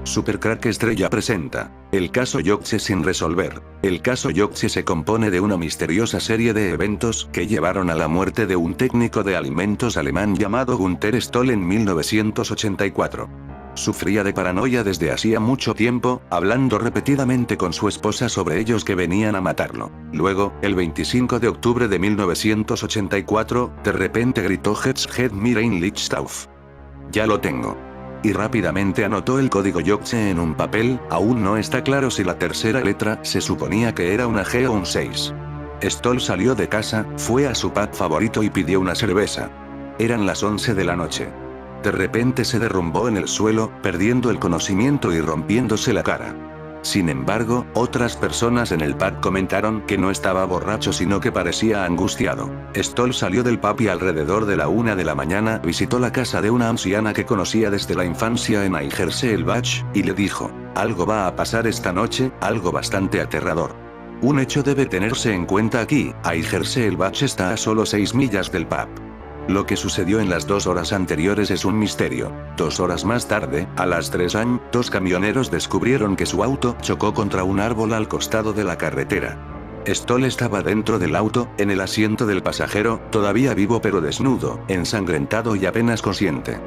Supercrack Estrella presenta el caso Yokche sin resolver. El caso Yokche se compone de una misteriosa serie de eventos que llevaron a la muerte de un técnico de alimentos alemán llamado Günther Stoll en 1984. Sufría de paranoia desde hacía mucho tiempo, hablando repetidamente con su esposa sobre ellos que venían a matarlo. Luego, el 25 de octubre de 1984, de repente gritó Head Mirein Lichtstauf. Ya lo tengo. Y rápidamente anotó el código Yokche en un papel. Aún no está claro si la tercera letra se suponía que era una G o un 6. Stoll salió de casa, fue a su pub favorito y pidió una cerveza. Eran las 11 de la noche. De repente se derrumbó en el suelo, perdiendo el conocimiento y rompiéndose la cara. Sin embargo, otras personas en el pub comentaron que no estaba borracho sino que parecía angustiado. Stoll salió del pub y alrededor de la 1 de la mañana visitó la casa de una anciana que conocía desde la infancia en Aigerselbach, y le dijo: algo va a pasar esta noche, algo bastante aterrador. Un hecho debe tenerse en cuenta aquí, Aigerselbach está a solo 6 millas del pub. Lo que sucedió en las 2 horas anteriores es un misterio. 2 horas más tarde, a las 3 am, 2 camioneros descubrieron que su auto chocó contra un árbol al costado de la carretera. Stoll estaba dentro del auto, en el asiento del pasajero, todavía vivo pero desnudo, ensangrentado y apenas consciente.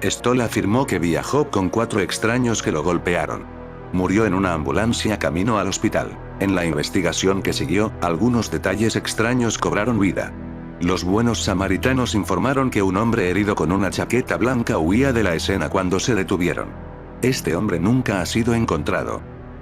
Stoll afirmó que viajó con 4 extraños que lo golpearon. Murió en una ambulancia camino al hospital. En la investigación que siguió, algunos detalles extraños cobraron vida. Los buenos samaritanos informaron que un hombre herido con una chaqueta blanca huía de la escena cuando se detuvieron. Este hombre nunca ha sido encontrado.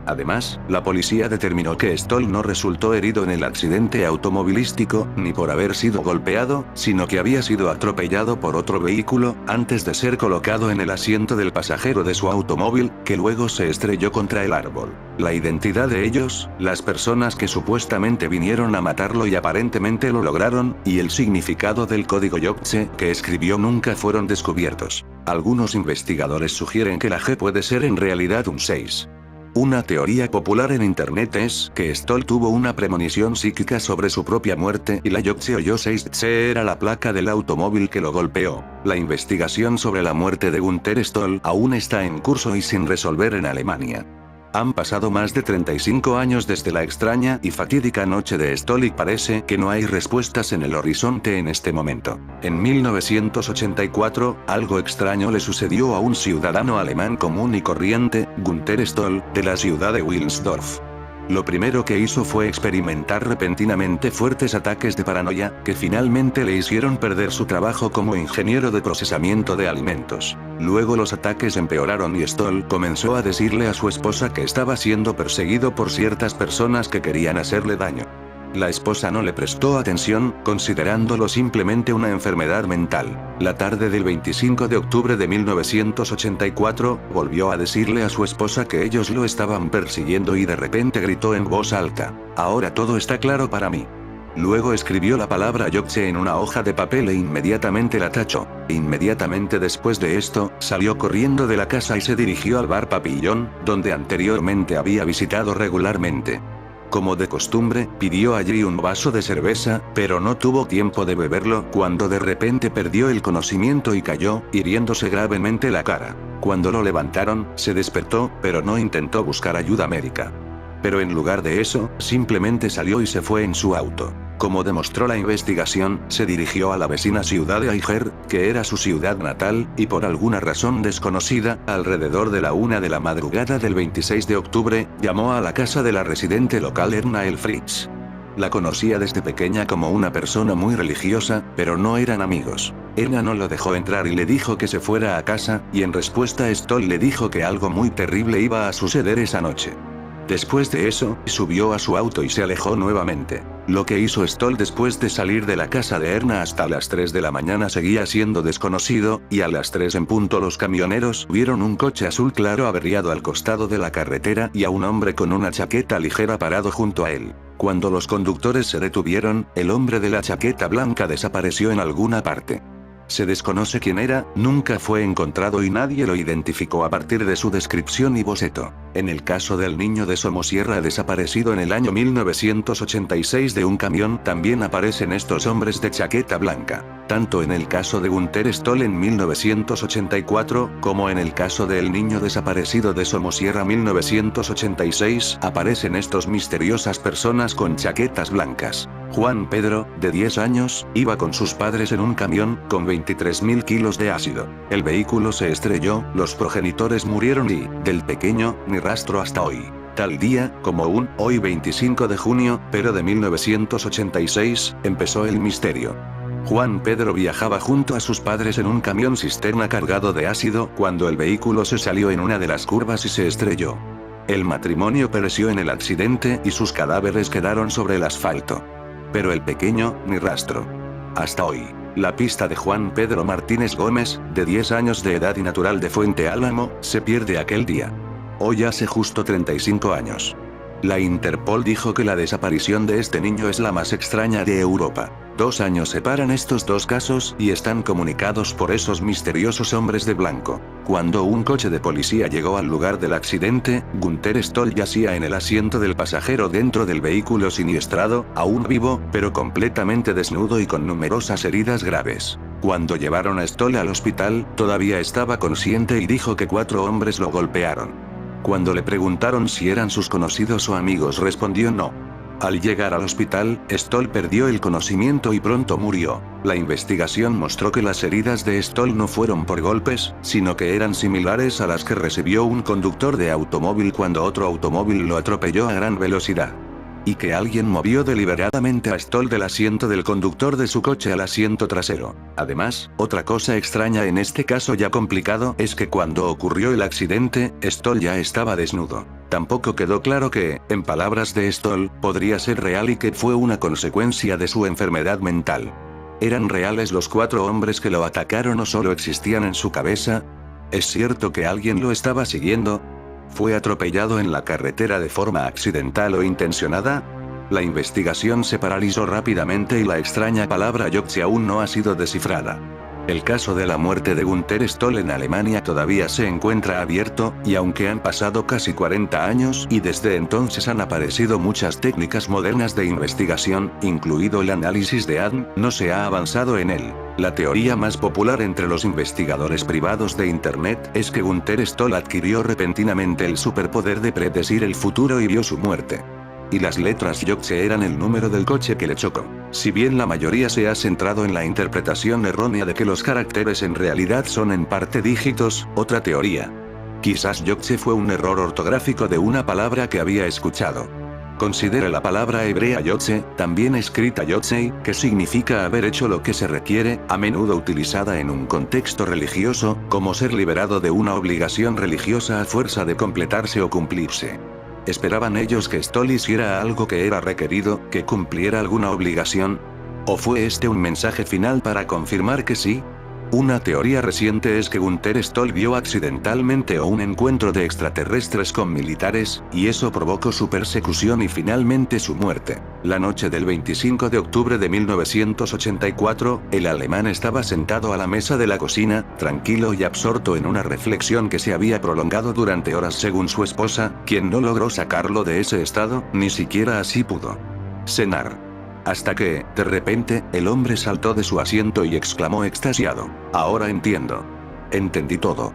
Además, la policía determinó que Stoll no resultó herido en el accidente automovilístico, ni por haber sido golpeado, sino que había sido atropellado por otro vehículo, antes de ser colocado en el asiento del pasajero de su automóvil, que luego se estrelló contra el árbol. La identidad de ellos, las personas que supuestamente vinieron a matarlo y aparentemente lo lograron, y el significado del código Yokche que escribió nunca fueron descubiertos. Algunos investigadores sugieren que la G puede ser en realidad un 6. Una teoría popular en internet es que Stoll tuvo una premonición psíquica sobre su propia muerte y la Yokche oyó 6C era la placa del automóvil que lo golpeó. La investigación sobre la muerte de Günther Stoll aún está en curso y sin resolver en Alemania. Han pasado más de 35 años desde la extraña y fatídica noche de Stoll y parece que no hay respuestas en el horizonte en este momento. En 1984, algo extraño le sucedió a un ciudadano alemán común y corriente, Günther Stoll, de la ciudad de Wilsdorf. Lo primero que hizo fue experimentar repentinamente fuertes ataques de paranoia, que finalmente le hicieron perder su trabajo como ingeniero de procesamiento de alimentos. Luego los ataques empeoraron y Stoll comenzó a decirle a su esposa que estaba siendo perseguido por ciertas personas que querían hacerle daño. La esposa no le prestó atención, considerándolo simplemente una enfermedad mental. La tarde del 25 de octubre de 1984, volvió a decirle a su esposa que ellos lo estaban persiguiendo y de repente gritó en voz alta: ahora todo está claro para mí. Luego escribió la palabra Yokche en una hoja de papel e inmediatamente la tachó. Inmediatamente después de esto, salió corriendo de la casa y se dirigió al bar Papillón, donde anteriormente había visitado regularmente. Como de costumbre, pidió allí un vaso de cerveza, pero no tuvo tiempo de beberlo cuando de repente perdió el conocimiento y cayó, hiriéndose gravemente la cara. Cuando lo levantaron, se despertó, pero no intentó buscar ayuda médica. Pero en lugar de eso, simplemente salió y se fue en su auto. Como demostró la investigación, se dirigió a la vecina ciudad de Aiger, que era su ciudad natal, y por alguna razón desconocida, alrededor de la 1 de la madrugada del 26 de octubre, llamó a la casa de la residente local Erna Elfritz. La conocía desde pequeña como una persona muy religiosa, pero no eran amigos. Erna no lo dejó entrar y le dijo que se fuera a casa, y en respuesta Stoll le dijo que algo muy terrible iba a suceder esa noche. Después de eso, subió a su auto y se alejó nuevamente. Lo que hizo Stoll después de salir de la casa de Erna hasta las 3 de la mañana seguía siendo desconocido, y a las 3 en punto los camioneros vieron un coche azul claro averiado al costado de la carretera y a un hombre con una chaqueta ligera parado junto a él. Cuando los conductores se detuvieron, el hombre de la chaqueta blanca desapareció en alguna parte. Se desconoce quién era, nunca fue encontrado y nadie lo identificó a partir de su descripción y boceto. En el caso del niño de Somosierra desaparecido en el año 1986 de un camión, también aparecen estos hombres de chaqueta blanca. Tanto en el caso de Gunter Stoll en 1984, como en el caso del niño desaparecido de Somosierra 1986, aparecen estos misteriosas personas con chaquetas blancas. Juan Pedro, de 10 años, iba con sus padres en un camión, con 23.000 kilos de ácido. El vehículo se estrelló, los progenitores murieron y, del pequeño, ni rastro hasta hoy. Tal día, como hoy 25 de junio, pero de 1986, empezó el misterio. Juan Pedro viajaba junto a sus padres en un camión cisterna cargado de ácido, cuando el vehículo se salió en una de las curvas y se estrelló. El matrimonio pereció en el accidente y sus cadáveres quedaron sobre el asfalto. Pero el pequeño, ni rastro. Hasta hoy. La pista de Juan Pedro Martínez Gómez, de 10 años de edad y natural de Fuente Álamo, se pierde aquel día. Hoy hace justo 35 años. La Interpol dijo que la desaparición de este niño es la más extraña de Europa. 2 años separan estos dos casos y están comunicados por esos misteriosos hombres de blanco. Cuando un coche de policía llegó al lugar del accidente, Gunter Stoll yacía en el asiento del pasajero dentro del vehículo siniestrado, aún vivo, pero completamente desnudo y con numerosas heridas graves. Cuando llevaron a Stoll al hospital, todavía estaba consciente y dijo que 4 hombres lo golpearon. Cuando le preguntaron si eran sus conocidos o amigos, respondió no. Al llegar al hospital, Stoll perdió el conocimiento y pronto murió. La investigación mostró que las heridas de Stoll no fueron por golpes, sino que eran similares a las que recibió un conductor de automóvil cuando otro automóvil lo atropelló a gran velocidad. Y que alguien movió deliberadamente a Stoll del asiento del conductor de su coche al asiento trasero. Además, otra cosa extraña en este caso ya complicado es que cuando ocurrió el accidente, Stoll ya estaba desnudo. Tampoco quedó claro que, en palabras de Stoll, podría ser real y que fue una consecuencia de su enfermedad mental. ¿Eran reales los 4 hombres que lo atacaron o solo existían en su cabeza? ¿Es cierto que alguien lo estaba siguiendo? ¿Fue atropellado en la carretera de forma accidental o intencionada? La investigación se paralizó rápidamente y la extraña palabra Yogtze aún no ha sido descifrada. El caso de la muerte de Gunter Stoll en Alemania todavía se encuentra abierto, y aunque han pasado casi 40 años y desde entonces han aparecido muchas técnicas modernas de investigación, incluido el análisis de ADN, no se ha avanzado en él. La teoría más popular entre los investigadores privados de Internet es que Gunter Stoll adquirió repentinamente el superpoder de predecir el futuro y vio su muerte. Y las letras Yogtze eran el número del coche que le chocó. Si bien la mayoría se ha centrado en la interpretación errónea de que los caracteres en realidad son en parte dígitos, otra teoría. Quizás Yogtze fue un error ortográfico de una palabra que había escuchado. Considere la palabra hebrea Yotze, también escrita Yotzei, que significa haber hecho lo que se requiere, a menudo utilizada en un contexto religioso, como ser liberado de una obligación religiosa a fuerza de completarse o cumplirse. ¿Esperaban ellos que Stoll hiciera algo que era requerido, que cumpliera alguna obligación? ¿O fue este un mensaje final para confirmar que sí? Una teoría reciente es que Gunter Stoll vio accidentalmente un encuentro de extraterrestres con militares, y eso provocó su persecución y finalmente su muerte. La noche del 25 de octubre de 1984, el alemán estaba sentado a la mesa de la cocina, tranquilo y absorto en una reflexión que se había prolongado durante horas según su esposa, quien no logró sacarlo de ese estado, ni siquiera así pudo cenar. Hasta que, de repente, el hombre saltó de su asiento y exclamó extasiado: «Ahora entiendo. Entendí todo».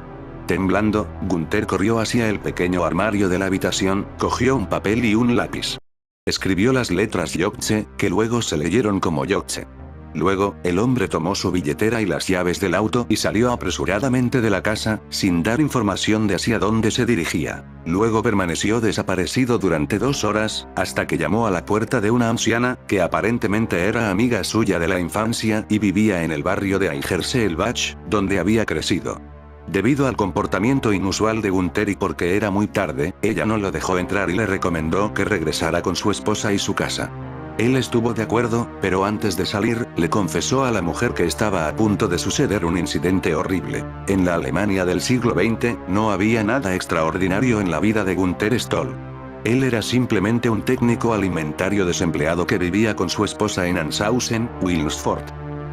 Temblando, Gunter corrió hacia el pequeño armario de la habitación, cogió un papel y un lápiz. Escribió las letras Yogtze, que luego se leyeron como Yogtze. Luego, el hombre tomó su billetera y las llaves del auto y salió apresuradamente de la casa, sin dar información de hacia dónde se dirigía. Luego permaneció desaparecido durante 2 horas, hasta que llamó a la puerta de una anciana, que aparentemente era amiga suya de la infancia y vivía en el barrio de Eingersee-Elbach, donde había crecido. Debido al comportamiento inusual de Gunter y porque era muy tarde, ella no lo dejó entrar y le recomendó que regresara con su esposa y su casa. Él estuvo de acuerdo, pero antes de salir, le confesó a la mujer que estaba a punto de suceder un incidente horrible. En la Alemania del siglo XX, no había nada extraordinario en la vida de Gunter Stoll. Él era simplemente un técnico alimentario desempleado que vivía con su esposa en Anshausen, Wilnsford.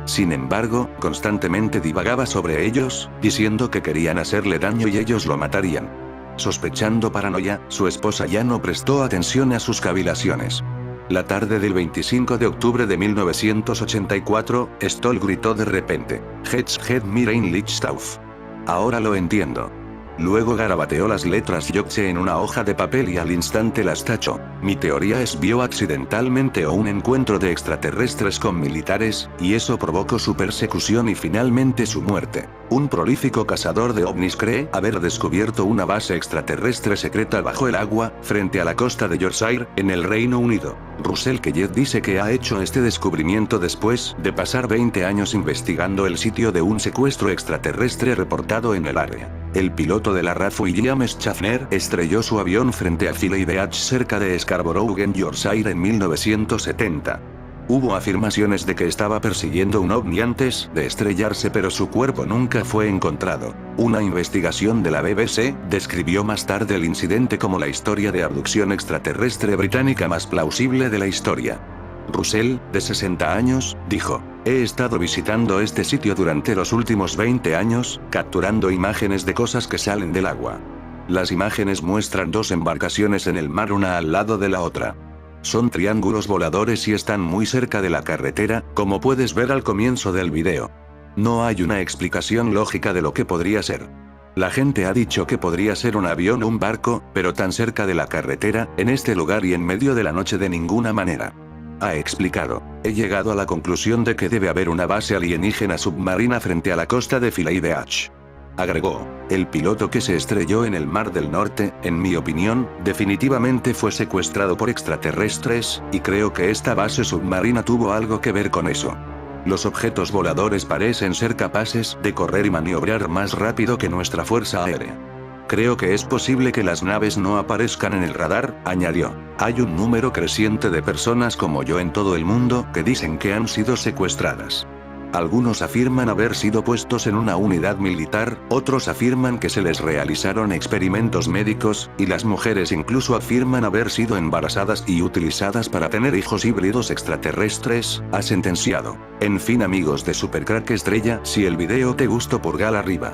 Sin embargo, constantemente divagaba sobre ellos, diciendo que querían hacerle daño y ellos lo matarían. Sospechando paranoia, su esposa ya no prestó atención a sus cavilaciones. La tarde del 25 de octubre de 1984, Stoll gritó de repente: "Hetz het mir ein Lichtstauf". Ahora lo entiendo. Luego garabateó las letras Yogche en una hoja de papel y al instante las tachó. Mi teoría es vio accidentalmente o un encuentro de extraterrestres con militares, y eso provocó su persecución y finalmente su muerte. Un prolífico cazador de ovnis cree haber descubierto una base extraterrestre secreta bajo el agua, frente a la costa de Yorkshire, en el Reino Unido. Russell Kellogg dice que ha hecho este descubrimiento después de pasar 20 años investigando el sitio de un secuestro extraterrestre reportado en el área. El piloto de la RAF William Schaffner estrelló su avión frente a Filey Beach cerca de Scarborough en Yorkshire en 1970. Hubo afirmaciones de que estaba persiguiendo un ovni antes de estrellarse, pero su cuerpo nunca fue encontrado. Una investigación de la BBC describió más tarde el incidente como la historia de abducción extraterrestre británica más plausible de la historia. Russell, de 60 años, dijo: "He estado visitando este sitio durante los últimos 20 años, capturando imágenes de cosas que salen del agua. Las imágenes muestran dos embarcaciones en el mar una al lado de la otra. Son triángulos voladores y están muy cerca de la carretera, como puedes ver al comienzo del video. No hay una explicación lógica de lo que podría ser. La gente ha dicho que podría ser un avión o un barco, pero tan cerca de la carretera, en este lugar y en medio de la noche de ninguna manera". Ha explicado: "He llegado a la conclusión de que debe haber una base alienígena submarina frente a la costa de Filey Beach". Agregó: "El piloto que se estrelló en el Mar del Norte, en mi opinión, definitivamente fue secuestrado por extraterrestres, y creo que esta base submarina tuvo algo que ver con eso. Los objetos voladores parecen ser capaces de correr y maniobrar más rápido que nuestra fuerza aérea. Creo que es posible que las naves no aparezcan en el radar", añadió. "Hay un número creciente de personas como yo en todo el mundo que dicen que han sido secuestradas. Algunos afirman haber sido puestos en una unidad militar, otros afirman que se les realizaron experimentos médicos, y las mujeres incluso afirman haber sido embarazadas y utilizadas para tener hijos híbridos extraterrestres", ha sentenciado. En fin, amigos de Supercrack Estrella, si el video te gustó, pulgar arriba.